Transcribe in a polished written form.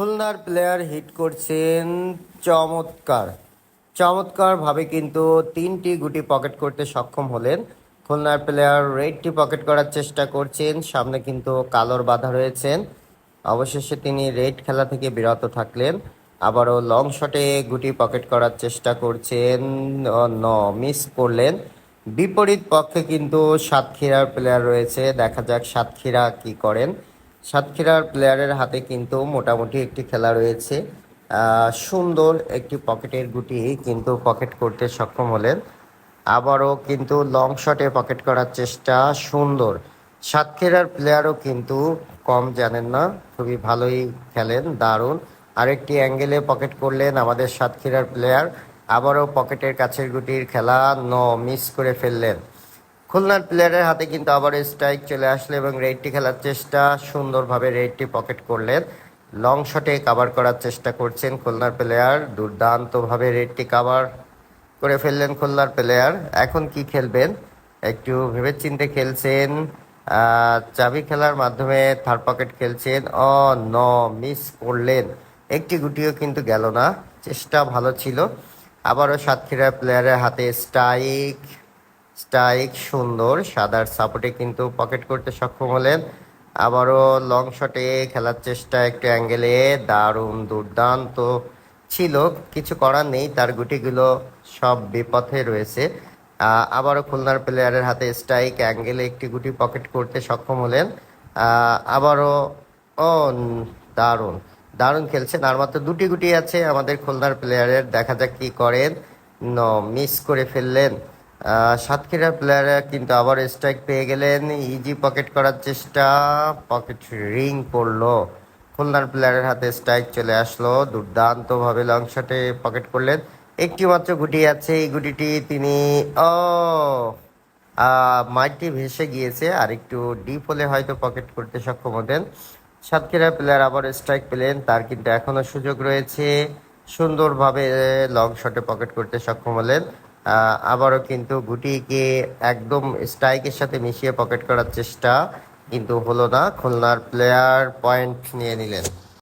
খুলনার player hit করছেন চমৎকার চমৎকারভাবে, কিন্তু তিনটি গুটি পকেট করতে সক্ষম হলেন। খুলনার প্লেয়ার রেডটি পকেট করার চেষ্টা করছেন, সামনে কিন্তু কালোর বাধা রয়েছেন। অবশেষে তিনি রেড খেলা থেকে বিরত থাকলেন। আবারও লং শটে গুটি পকেট করার চেষ্টা করছেন, মিস করলেন। বিপরীত পক্ষে কিন্তু সাতক্ষীরার প্লেয়ার রয়েছে, দেখা যাক সাতক্ষীরা কি করেন। সাতক্ষীরার প্লেয়ারের হাতে কিন্তু মোটামুটি একটি খেলা রয়েছে। সুন্দর একটি পকেটের গুটি কিন্তু পকেট করতে সক্ষম হলেন। আবারও কিন্তু লং শটে পকেট করার চেষ্টা, সুন্দর। সাতক্ষীরার প্লেয়ারও কিন্তু কম জানেন না, খুবই ভালোই খেলেন, দারুণ। আরেকটি অ্যাঙ্গেলে পকেট করলেন আমাদের সাতক্ষীরার প্লেয়ার। আবারও পকেটের কাছের গুটির খেলা মিস করে ফেললেন। খুলনার প্লেয়ারের হাতে কিন্তু আবার স্ট্রাইক চলে আসলো এবং রেডটি খেলার চেষ্টা, সুন্দরভাবে রেডটি পকেট করলেন। লং শটে কাভার করার চেষ্টা করছেন খুলনার প্লেয়ার, দুর্দান্তভাবে রেডটি কাভার করে ফেললেন খুলনার প্লেয়ার। এখন কি খেলবেন একটু ভেবেচিন্তে খেলছেন। চাবি খেলার মাধ্যমে থার্ড পকেট খেলছেন। ন মিস করলেন, একটি গুটিও কিন্তু গেল না, চেষ্টা ভালো ছিল। আবারও সাতক্ষীরা প্লেয়ারের হাতে স্ট্রাইক স্ট্রাইক সুন্দর, সাদার সাপোর্টে কিন্তু পকেট করতে সক্ষম হলেন। আবারও লং শটে খেলার চেষ্টা, একটু অ্যাঙ্গেলে, দারুণ দুর্দান্ত ছিল, কিছু করার নেই, তার গুটিগুলো সব বিপথে রয়েছে। আবারও খুলনার প্লেয়ারের হাতে স্ট্রাইক, অ্যাঙ্গেলে একটি গুটি পকেট করতে সক্ষম হলেন। আবারও ও দারুণ দারুণ খেলছেন, আর মাত্র দুটি গুটি আছে আমাদের খুলনার প্লেয়ারের, দেখা যাক কি করেন। মিস করে ফেললেন। সাতক্ষীরার প্লেয়াররা কিন্তু আবার স্ট্রাইক পেয়ে গেলেন, ইজি পকেট করার চেষ্টা, পকেট রিং পড়লো। খুলনার প্লেয়ারের হাতে স্ট্রাইক চলে আসলো, দুর্দান্তভাবে লং শটে পকেট করলেন। একটি মাত্র গুটি আছে, এই গুটিটি তিনি মাঠটি ভেসে গিয়েছে, আর একটু ডিপ হলে হয়তো পকেট করতে সক্ষম হতেন। সাতক্ষীরা প্লেয়ার আবার স্ট্রাইক পেলেন, তার কিন্তু এখনো সুযোগ রয়েছে, সুন্দরভাবে লং শটে পকেট করতে সক্ষম হলেন। আবারও কিন্তু গুটিকে একদম স্ট্রাইকের সাথে মিশিয়ে পকেট করার চেষ্টা, কিন্তু হলো না। খুলনার প্লেয়ার পয়েন্ট নিয়ে নিলেন।